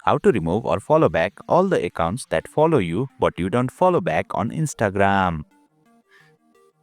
how to remove or follow back all the accounts that follow you but you don't follow back on Instagram.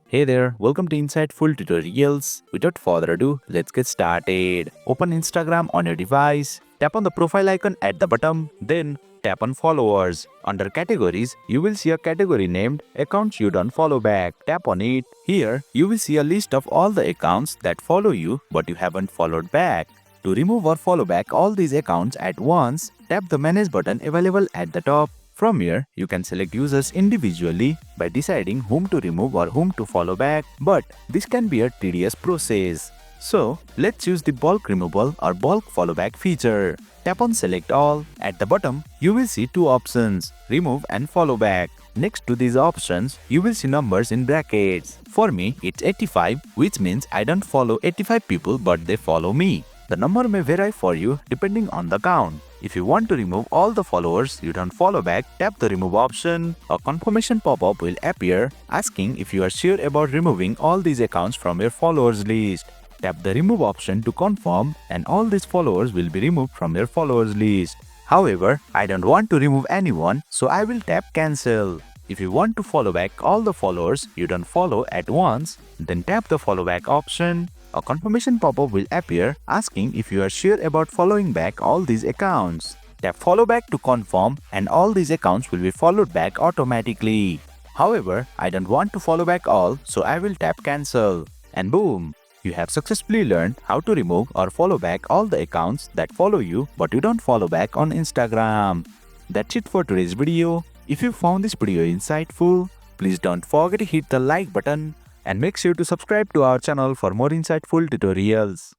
Hey there, welcome to Insightful Tutorials. Without further ado, let's get started. Open Instagram on your device, tap on the profile icon at the bottom, then tap on followers. Under categories, you will see a category named accounts you don't follow back. Tap on it. Here, you will see a list of all the accounts that follow you but you haven't followed back. To remove or follow back all these accounts at once, tap the manage button available at the top. From here, you can select users individually by deciding whom to remove or whom to follow back, but this can be a tedious process. So, let's use the bulk removal or bulk follow back feature. Tap on select all. At the bottom, you will see two options, remove and follow back. Next to these options, you will see numbers in brackets. For me, it's 85, which means I don't follow 85 people but they follow me. The number may vary for you depending on the count. If you want to remove all the followers you don't follow back, tap the remove option. A confirmation pop-up will appear asking if you are sure about removing all these accounts from your followers list. Tap the remove option to confirm and all these followers will be removed from your followers list. However, I don't want to remove anyone, so I will tap cancel. If you want to follow back all the followers you don't follow at once, then tap the follow back option. A confirmation pop-up will appear asking if you are sure about following back all these accounts. Tap follow back to confirm and all these accounts will be followed back automatically. However, I don't want to follow back all, so I will tap cancel. And boom! You have successfully learned how to remove or follow back all the accounts that follow you but you don't follow back on Instagram. That's it for today's video. If you found this video insightful, please don't forget to hit the like button and make sure to subscribe to our channel for more insightful tutorials.